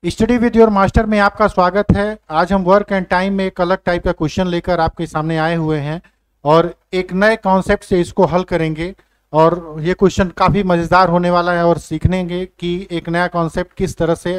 Study with your master में आपका स्वागत है। आज हम वर्क एंड टाइम में एक अलग टाइप का क्वेश्चन लेकर आपके सामने आए हुए हैं और एक नए कॉन्सेप्ट से इसको हल करेंगे। और ये क्वेश्चन काफ़ी मज़ेदार होने वाला है और सीखेंगे कि एक नया कॉन्सेप्ट किस तरह से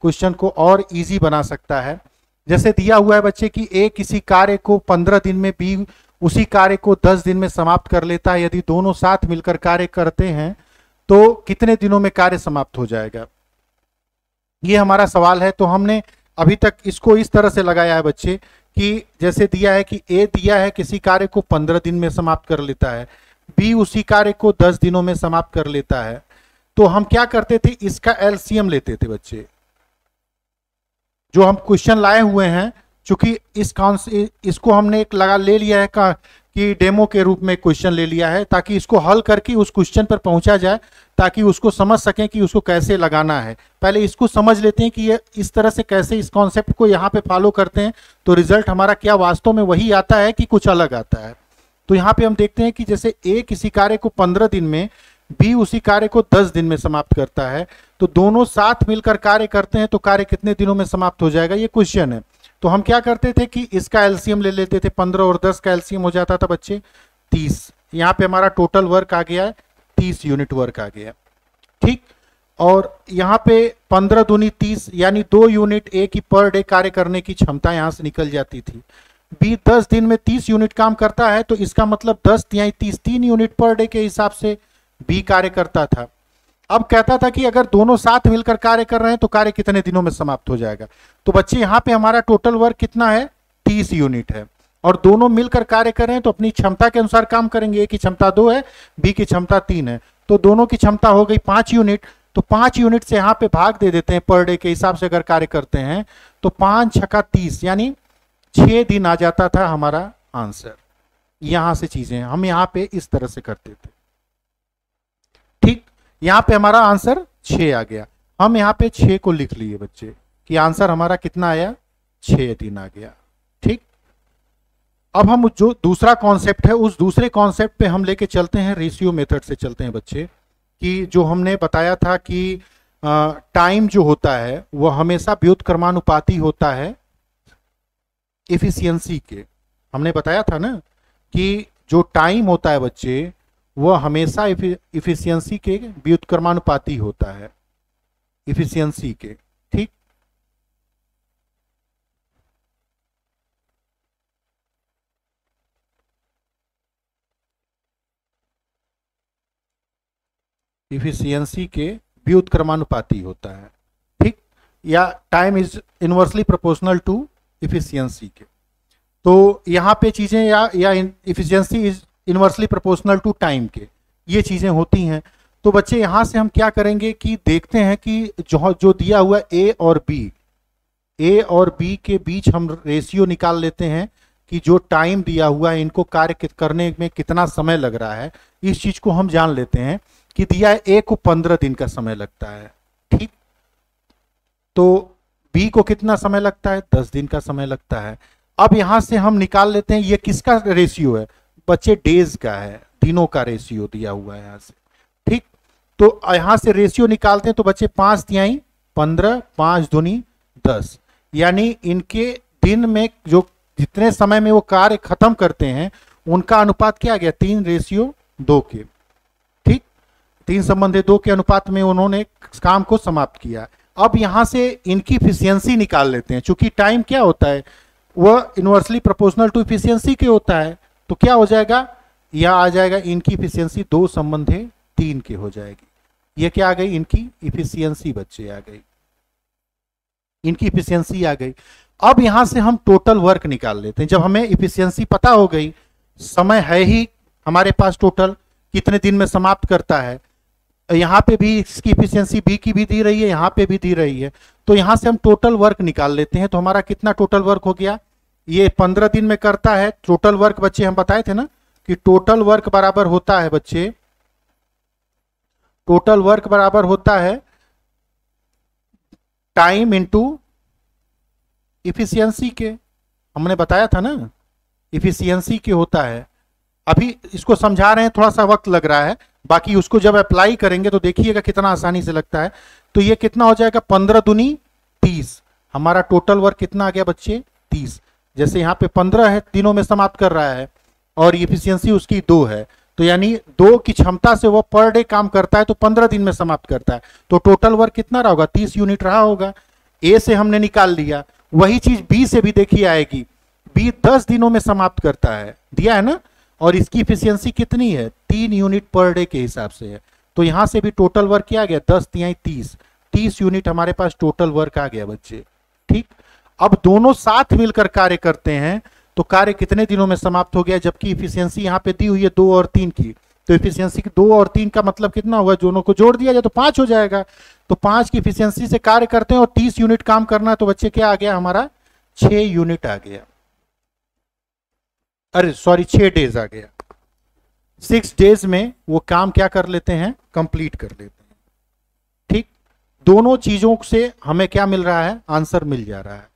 क्वेश्चन को और इजी बना सकता है। जैसे दिया हुआ है बच्चे कि ए किसी कार्य को 15 दिन में, बी उसी कार्य को 10 दिन में समाप्त कर लेता है। यदि दोनों साथ मिलकर कार्य करते हैं तो कितने दिनों में कार्य समाप्त हो जाएगा, ये हमारा सवाल है। तो हमने अभी तक इसको इस तरह से लगाया है बच्चे कि जैसे दिया है कि ए दिया है किसी कार्य को 15 दिन में समाप्त कर लेता है, बी उसी कार्य को 10 दिनों में समाप्त कर लेता है। तो हम क्या करते थे, इसका एलसीएम लेते थे बच्चे। जो हम क्वेश्चन लाए हुए हैं, चूंकि इसको हमने एक ले लिया है कि डेमो के रूप में क्वेश्चन ले लिया है, ताकि इसको हल करके उस क्वेश्चन पर पहुंचा जाए, ताकि उसको समझ सकें कि उसको कैसे लगाना है। पहले इसको समझ लेते हैं कि ये इस तरह से कैसे इस कॉन्सेप्ट को यहाँ पे फॉलो करते हैं तो रिजल्ट हमारा क्या वास्तव में वही आता है कि कुछ अलग आता है। तो यहाँ पे हम देखते हैं कि जैसे ए किसी कार्य को 15 दिन में, बी उसी कार्य को 10 दिन में समाप्त करता है, तो दोनों साथ मिलकर कार्य करते हैं तो कार्य कितने दिनों में समाप्त हो जाएगा, ये क्वेश्चन है। तो हम क्या करते थे कि इसका एलसीएम ले लेते थे। 15 और 10 का एलसीएम हो जाता था बच्चे 30। यहाँ पे हमारा टोटल वर्क आ गया है 30 यूनिट वर्क आ गया, ठीक। और यहाँ पे 15 दूनी 30, यानी 2 यूनिट ए की पर डे कार्य करने की क्षमता यहाँ से निकल जाती थी। बी 10 दिन में 30 यूनिट काम करता है, तो इसका मतलब 10 या 30, 3 यूनिट पर डे के हिसाब से बी कार्य करता था। अब कहता था कि अगर दोनों साथ मिलकर कार्य कर रहे हैं तो कार्य कितने दिनों में समाप्त हो जाएगा। तो बच्चे यहाँ पे हमारा टोटल वर्क कितना है, 30 यूनिट है, और दोनों मिलकर कार्य कर रहे हैं तो अपनी क्षमता के अनुसार काम करेंगे। ए की क्षमता 2 है, बी की क्षमता 3 है, तो दोनों की क्षमता हो गई 5 यूनिट। तो 5 यूनिट से यहाँ पे भाग दे देते हैं पर डे के हिसाब से अगर कार्य करते हैं, तो 5 छक्का 30, यानी 6 दिन आ जाता था हमारा आंसर। यहां से चीजें हम यहाँ पे इस तरह से करते थे, ठीक। यहाँ पे हमारा आंसर 6 आ गया। हम यहाँ पे 6 को लिख लिए बच्चे कि आंसर हमारा कितना आया, 6 दिन आ गया, ठीक। अब हम जो दूसरा कॉन्सेप्ट है उस दूसरे कॉन्सेप्ट पे हम लेके चलते हैं, रेशियो मेथड से चलते हैं बच्चे। कि जो हमने बताया था कि टाइम जो होता है वह हमेशा व्युत्क्रमानुपाती होता है एफिशिएंसी के। हमने बताया था ना कि जो टाइम होता है बच्चे वह हमेशा इफिशियंसी के व्युत्क्रमानुपाती होता है, इफिशियंसी के, ठीक। इफिशियंसी के व्युत्क्रमानुपाती होता है, ठीक। या time is inversely proportional to efficiency के। तो यहाँ पे चीजें या efficiency is inversely proportional to time के, ये चीजें होती हैं। तो बच्चे यहाँ से हम क्या करेंगे कि देखते हैं कि जो दिया हुआ ए और बी के बीच हम रेशियो निकाल लेते हैं कि जो टाइम दिया हुआ है इनको कार्य करने में कितना समय लग रहा है। इस चीज को हम जान लेते हैं कि दिया है ए को 15 दिन का समय लगता है, ठीक। तो बी को कितना समय लगता है, 10 दिन का समय लगता है। अब यहां से हम निकाल लेते हैं ये किसका रेशियो है बच्चे, डेज का है, दिनों का रेशियो दिया हुआ है यहाँ से, ठीक। तो यहां से रेशियो निकालते हैं तो बच्चे 5 तिहाई 15, 5 दूनी 10, यानी इनके दिन में जो जितने समय में वो कार्य खत्म करते हैं उनका अनुपात क्या आ गया, 3:2 के, ठीक। 3:2 के अनुपात में उन्होंने काम को समाप्त किया। अब यहां से इनकी इफिशियंसी निकाल लेते हैं। चूंकि टाइम क्या होता है, वह इनवर्सली प्रोपोर्शनल टू इफिशियंसी के होता है, तो क्या हो जाएगा, यह आ जाएगा इनकी इफिशियंसी 2:3 के हो जाएगी। ये क्या आ गई, इनकी इफिशियंसी बच्चे आ गई, इनकी इफिशियंसी आ गई। अब यहां से हम टोटल वर्क निकाल लेते हैं। जब हमें इफिशियंसी पता हो गई, समय है ही हमारे पास टोटल कितने दिन में समाप्त करता है, यहाँ पे भी इसकी इफिशियंसी बी की भी दी रही है, यहाँ पे भी दी रही है, तो यहां से हम टोटल वर्क निकाल लेते हैं। तो हमारा कितना टोटल वर्क हो गया, ये 15 दिन में करता है। टोटल वर्क बच्चे हम बताए थे ना कि टोटल वर्क बराबर होता है बच्चे, टोटल वर्क बराबर होता है टाइम इंटू इफिशियंसी के। हमने बताया था ना, इफिशियंसी के होता है। अभी इसको समझा रहे हैं, थोड़ा सा वक्त लग रहा है, बाकी उसको जब अप्लाई करेंगे तो देखिएगा कितना आसानी से लगता है। तो ये कितना हो जाएगा, 15 दूनी 30, हमारा टोटल वर्क कितना आ गया बच्चे 30। जैसे यहाँ पे 15 है, दिनों में समाप्त कर रहा है और इफिशियंसी उसकी 2 है, तो यानी 2 की क्षमता से वो पर डे काम करता है तो 15 दिन में समाप्त करता है। तो टोटल वर्क कितना रहा होगा 30 यूनिट रहा होगा। ए से हमने निकाल लिया, वही चीज बी से भी देखी आएगी। बी 10 दिनों में समाप्त करता है, दिया है ना, और इसकी इफिशियंसी कितनी है 3 यूनिट पर डे के हिसाब से है। तो यहां से भी टोटल वर्क क्या आ गया 10 तिहाई 30 यूनिट हमारे पास टोटल वर्क आ गया बच्चे। ठीक, अब दोनों साथ मिलकर कार्य करते हैं तो कार्य कितने दिनों में समाप्त हो गया, जबकि इफिशियंसी यहाँ पे दी हुई है 2 और 3 की। तो इफिशियंसी 2 और 3 का मतलब कितना होगा, दोनों को जोड़ दिया जाए तो 5 हो जाएगा। तो 5 की इफिशियंसी से कार्य करते हैं और 30 यूनिट काम करना है, तो बच्चे क्या आ गया हमारा 6 यूनिट आ गया, अरे सॉरी 6 डेज आ गया। 6 डेज में वो काम क्या कर लेते हैं, कंप्लीट कर लेते हैं। ठीक, दोनों चीजों से हमें क्या मिल रहा है, आंसर मिल जा रहा है।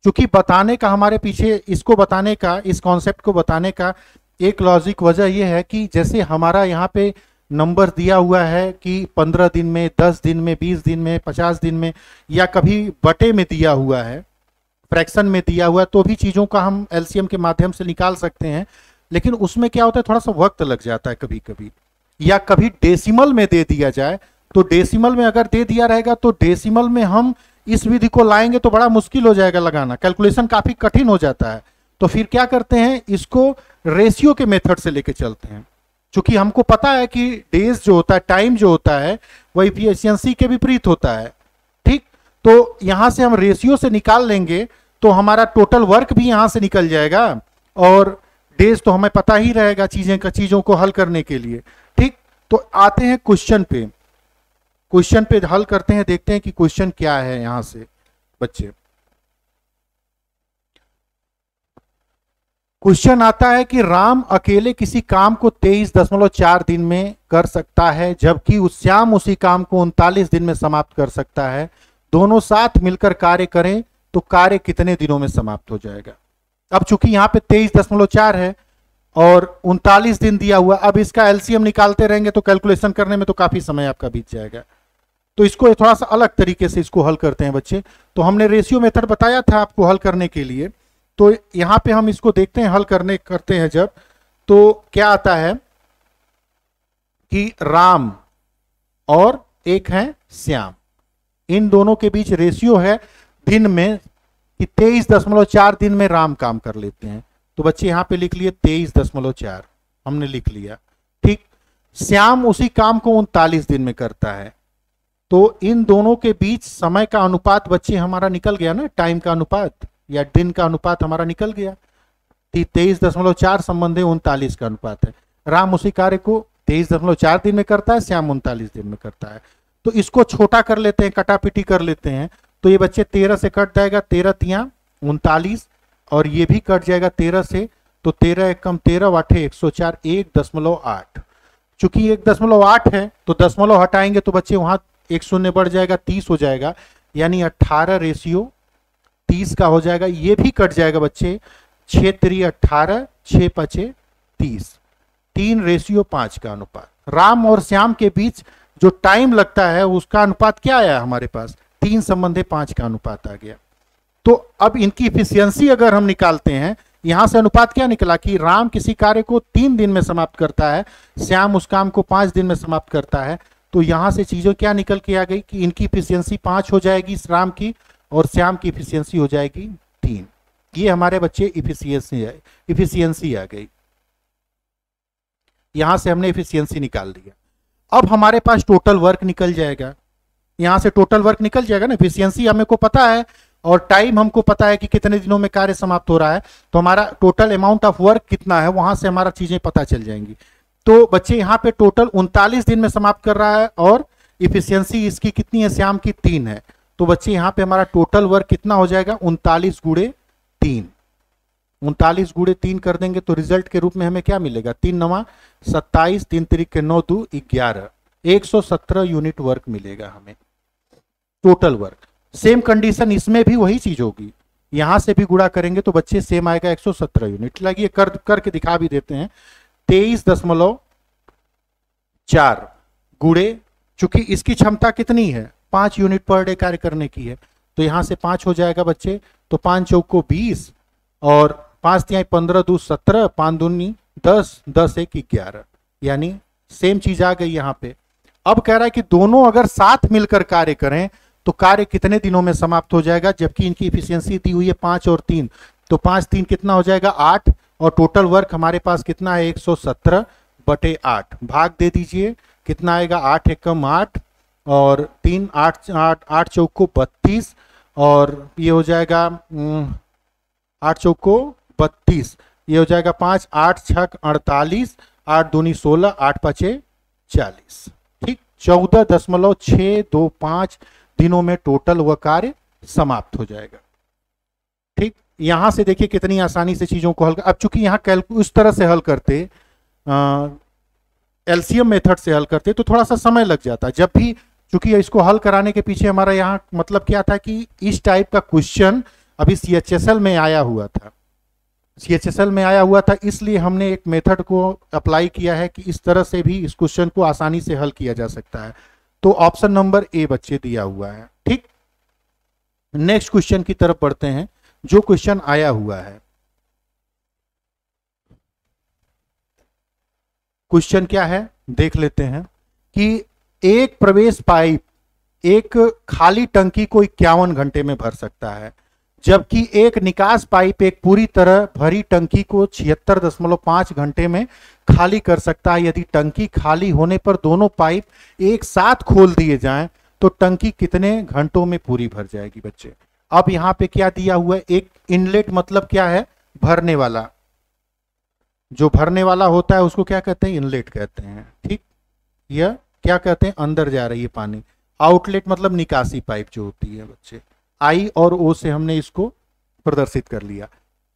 क्योंकि बताने का हमारे पीछे, इसको बताने का, इस कॉन्सेप्ट को बताने का एक लॉजिक वजह यह है कि जैसे हमारा यहाँ पे नंबर दिया हुआ है कि 15 दिन में, 10 दिन में, 20 दिन में, 50 दिन में, या कभी बटे में दिया हुआ है, फ्रैक्शन में दिया हुआ है, तो भी चीज़ों का हम एलसीएम के माध्यम से निकाल सकते हैं। लेकिन उसमें क्या होता है, थोड़ा सा वक्त लग जाता है कभी कभी। या कभी डेसिमल में दे दिया जाए, तो डेसिमल में अगर दे दिया रहेगा तो डेसिमल में हम इस विधि को लाएंगे तो बड़ा मुश्किल हो जाएगा लगाना, कैलकुलेशन काफी कठिन हो जाता है। तो फिर क्या करते हैं, इसको रेशियो के मेथड से लेके चलते हैं। क्योंकि हमको पता है कि डेज जो होता है, टाइम जो होता है, वह इफिशियंसी के विपरीत होता है। ठीक, तो यहां से हम रेशियो से निकाल लेंगे तो हमारा टोटल वर्क भी यहां से निकल जाएगा और डेज तो हमें पता ही रहेगा चीजों को हल करने के लिए। ठीक, तो आते हैं क्वेश्चन पे, क्वेश्चन पे हल करते हैं, देखते हैं कि क्वेश्चन क्या है यहां से बच्चे। क्वेश्चन आता है कि राम अकेले किसी काम को 23.4 दिन में कर सकता है, जबकि श्याम उसी काम को 39 दिन में समाप्त कर सकता है। दोनों साथ मिलकर कार्य करें तो कार्य कितने दिनों में समाप्त हो जाएगा। अब चूंकि यहाँ पे 23.4 है और 39 दिन दिया हुआ, अब इसका एलसीएम निकालते रहेंगे तो कैलकुलेशन करने में तो काफी समय आपका बीत जाएगा। तो इसको थोड़ा सा अलग तरीके से इसको हल करते हैं बच्चे। तो हमने रेशियो मेथड बताया था आपको हल करने के लिए, तो यहां पे हम इसको देखते हैं हल करते हैं जब, तो क्या आता है कि राम और एक है श्याम, इन दोनों के बीच रेशियो है दिन में कि 23.4 दिन में राम काम कर लेते हैं। तो बच्चे यहां पे लिख लिए 23.4 हमने लिख लिया। ठीक, श्याम उसी काम को 39 दिन में करता है। तो इन दोनों के बीच समय का अनुपात बच्चे हमारा निकल गया ना, टाइम का अनुपात या दिन का अनुपात हमारा निकल गया। 23.4 संबंधी 39 का अनुपात है। राम उसी कार्य को 23.4 दिन में करता है, श्याम 39 दिन में करता है। तो इसको छोटा कर लेते हैं, कटापिटी कर लेते हैं, तो ये बच्चे 13 से कट जाएगा, 13 तिया 39, और ये भी कट जाएगा 13 से, तो 13 एकम 13 वाठे 104, 1.8। चूंकि 1.8 है तो दशमलव हटाएंगे तो बच्चे वहां एक शून्य बढ़ जाएगा, 30 हो जाएगा, यानी 18 रेशियो 30 का हो जाएगा। ये भी कट जाएगा बच्चे, 6 3 18, 6 5 30, 3 रेशियो 5 का अनुपात। राम और श्याम के बीच जो टाइम लगता है उसका अनुपात क्या आया हमारे पास, 3 संबंधे 5 का अनुपात आ गया। तो अब इनकी इफिशियंसी अगर हम निकालते हैं, यहां से अनुपात क्या निकला कि राम किसी कार्य को 3 दिन में समाप्त करता है, श्याम उस काम को 5 दिन में समाप्त करता है। तो यहां से चीजें क्या निकल के आ गई कि इनकी इफिशियंसी 5 हो जाएगी राम की, और श्याम की इफिशियंसी हो जाएगी 3। ये हमारे बच्चे इफिशियंसी आ गई। यहां से हमने इफिशियंसी निकाल दिया। अब हमारे पास टोटल वर्क निकल जाएगा, यहां से टोटल वर्क निकल जाएगा ना। इफिशियंसी हमें को पता है और टाइम हमको पता है कि कितने दिनों में कार्य समाप्त हो रहा है, तो हमारा टोटल अमाउंट ऑफ वर्क कितना है वहां से हमारा चीजें पता चल जाएंगी। तो बच्चे यहाँ पे टोटल 39 दिन में समाप्त कर रहा है और इफिशियंसी इसकी कितनी है, श्याम की 3 है। तो बच्चे यहाँ पे हमारा टोटल वर्क कितना हो जाएगा, 39 गुणे 3। 39 गुणे 3 कर देंगे तो रिजल्ट के रूप में हमें क्या मिलेगा, 3 9 27, 3 3 9 2 11, 117 यूनिट वर्क मिलेगा हमें टोटल वर्क। सेम कंडीशन इसमें भी वही चीज होगी, यहां से भी गुणा करेंगे तो बच्चे सेम आएगा 117 यूनिट। लगिए करके दिखा भी देते हैं। 23.4 गुणे, चूंकि इसकी क्षमता कितनी है, 5 यूनिट पर डे कार्य करने की है, तो यहाँ से 5 हो जाएगा बच्चे, तो 5 चौको 20 और 5 तिहाई 15 दू 17, 5 दूनी 10, 10 एक 11, यानी सेम चीज आ गई यहाँ पे। अब कह रहा है कि दोनों अगर साथ मिलकर कार्य करें तो कार्य कितने दिनों में समाप्त हो जाएगा, जबकि इनकी इफिशियंसी दी हुई है 5 और 3, तो 5 3 कितना हो जाएगा 8, और टोटल वर्क हमारे पास कितना है 117/8, भाग दे दीजिए कितना आएगा 8 एकम 8 और 3 8 8 8 चौको 32, और ये हो जाएगा 8 चौको 32, ये हो जाएगा 5 8 6 48, 8 दूनी 16, 8 5 40, ठीक 14.625 दिनों में टोटल वह कार्य समाप्त हो जाएगा। ठीक, यहां से देखिए कितनी आसानी से चीजों को हल अब चूंकि यहाँ उस तरह से हल करते एलसीएम मेथड से हल करते तो थोड़ा सा समय लग जाता। जब भी चूंकि इसको हल कराने के पीछे हमारा यहाँ मतलब क्या था कि इस टाइप का क्वेश्चन अभी सीएचएसएल में आया हुआ था, सीएचएसएल में आया हुआ था, इसलिए हमने एक मेथड को अप्लाई किया है कि इस तरह से भी इस क्वेश्चन को आसानी से हल किया जा सकता है। तो ऑप्शन नंबर ए बच्चे दिया हुआ है। ठीक, नेक्स्ट क्वेश्चन की तरफ बढ़ते हैं। जो क्वेश्चन आया हुआ है, क्वेश्चन क्या है देख लेते हैं कि एक प्रवेश पाइप एक खाली टंकी को 51 घंटे में भर सकता है, जबकि एक निकास पाइप एक पूरी तरह भरी टंकी को 76.5 घंटे में खाली कर सकता है। यदि टंकी खाली होने पर दोनों पाइप एक साथ खोल दिए जाएं तो टंकी कितने घंटों में पूरी भर जाएगी बच्चे। अब यहां पे क्या दिया हुआ है, एक इनलेट मतलब क्या है, भरने वाला, जो भरने वाला होता है उसको क्या कहते हैं, इनलेट कहते हैं। ठीक, यह क्या कहते हैं, अंदर जा रही है पानी। आउटलेट मतलब निकासी पाइप जो होती है बच्चे, आई और ओ से हमने इसको प्रदर्शित कर लिया।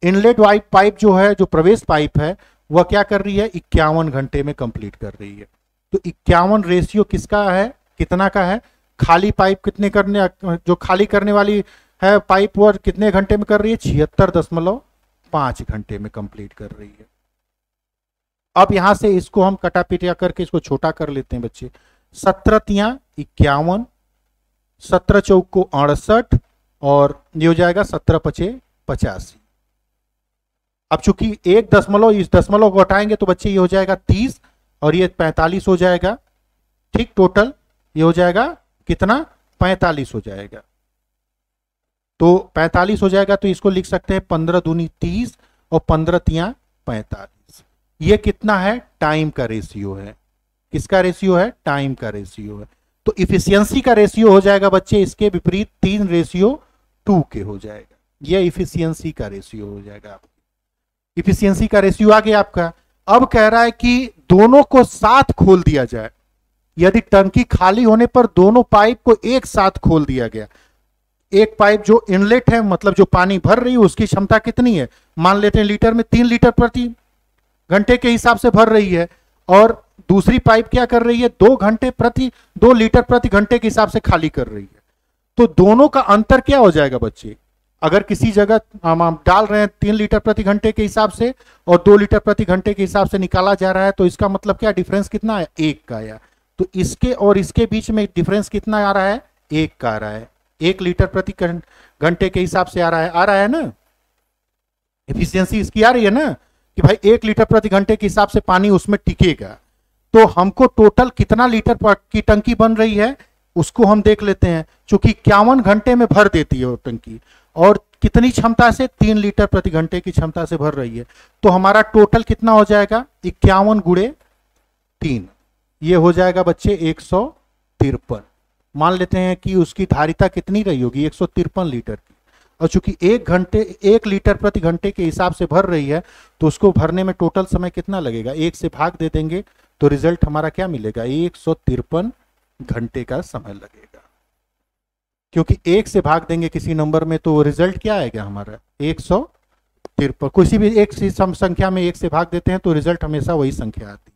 इनलेट वाइप पाइप जो है, जो प्रवेश पाइप है, वह क्या कर रही है 51 घंटे में कंप्लीट कर रही है। तो 51 रेशियो किसका है, कितना का है, खाली पाइप कितने करने, जो खाली करने वाली है पाइप वह कितने घंटे में कर रही है, 76.5 घंटे में कंप्लीट कर रही है। अब यहां से इसको हम कटा पिटिया करके इसको छोटा कर लेते हैं बच्चे। 17 तिया 51, 17 चौको 68 और ये हो जाएगा 17 पचे 85। अब चूंकि एक दशमलव, इस दशमलव को हटाएंगे तो बच्चे ये हो जाएगा 30 और ये 45 हो जाएगा। ठीक, टोटल ये हो जाएगा कितना, 45 हो जाएगा। तो 45 हो जाएगा, तो इसको लिख सकते हैं 15 दूनी 30 और 15 तिया 45। ये कितना है, टाइम का रेशियो है। किसका रेशियो है, टाइम का रेशियो है। तो इफिशियंसी का रेशियो हो जाएगा बच्चे इसके विपरीत 3:2 के हो जाएगा। ये इफिशियंसी का रेशियो हो जाएगा आपकी। इफिशियंसी का रेशियो आ गया आपका। अब कह रहा है कि दोनों को साथ खोल दिया जाए। यदि टंकी खाली होने पर दोनों पाइप को एक साथ खोल दिया गया, एक पाइप जो इनलेट है मतलब जो पानी भर रही है उसकी क्षमता कितनी है, मान लेते हैं लीटर में 3 लीटर प्रति घंटे के हिसाब से भर रही है, और दूसरी पाइप क्या कर रही है 2 लीटर प्रति घंटे के हिसाब से खाली कर रही है। तो दोनों का अंतर क्या हो जाएगा बच्चे, अगर किसी जगह हम डाल रहे हैं 3 लीटर प्रति घंटे के हिसाब से और 2 लीटर प्रति घंटे के हिसाब से निकाला जा रहा है, तो इसका मतलब क्या डिफरेंस कितना है, 1 का आया। तो इसके और इसके बीच में डिफरेंस कितना आ रहा है, 1 का आ रहा है। 1 लीटर प्रति घंटे के हिसाब से आ रहा है ना, एफिशिएंसी इसकी आ रही है ना कि भाई 1 लीटर प्रति घंटे के हिसाब से पानी उसमें टिकेगा। तो हमको टोटल कितना लीटर की टंकी बन रही है उसको हम देख लेते हैं। चूंकि 51 घंटे में भर देती है वो टंकी और कितनी क्षमता से, 3 लीटर प्रति घंटे की क्षमता से भर रही है, तो हमारा टोटल कितना हो जाएगा 51 गुणे 3, ये हो जाएगा बच्चे 153। मान लेते हैं कि उसकी धारिता कितनी रही होगी 153 लीटर की, और चूंकि 1 लीटर प्रति घंटे के हिसाब से भर रही है तो उसको भरने में टोटल समय कितना लगेगा, 1 से भाग दे देंगे तो रिजल्ट हमारा क्या मिलेगा, 153 घंटे का समय लगेगा। क्योंकि 1 से भाग देंगे किसी नंबर में तो रिजल्ट क्या आएगा हमारा 153। किसी भी एक संख्या में 1 से भाग देते हैं तो रिजल्ट हमेशा वही संख्या आती है।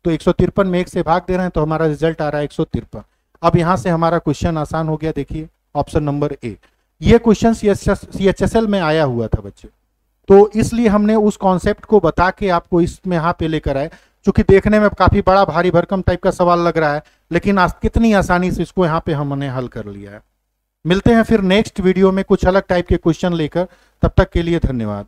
तो 153 में 1 से भाग दे रहे हैं तो हमारा रिजल्ट आ रहा है 153। अब यहां से हमारा क्वेश्चन आसान हो गया। देखिए ऑप्शन नंबर ए, ये क्वेश्चन सीएचएसएल में आया हुआ था बच्चे, तो इसलिए हमने उस कॉन्सेप्ट को बता के आपको इसमें यहाँ पे लेकर आए। चूंकि देखने में काफी बड़ा भारी भरकम टाइप का सवाल लग रहा है, लेकिन कितनी आसानी से इसको यहाँ पे हमने हल कर लिया है। मिलते हैं फिर नेक्स्ट वीडियो में कुछ अलग टाइप के क्वेश्चन लेकर। तब तक के लिए धन्यवाद।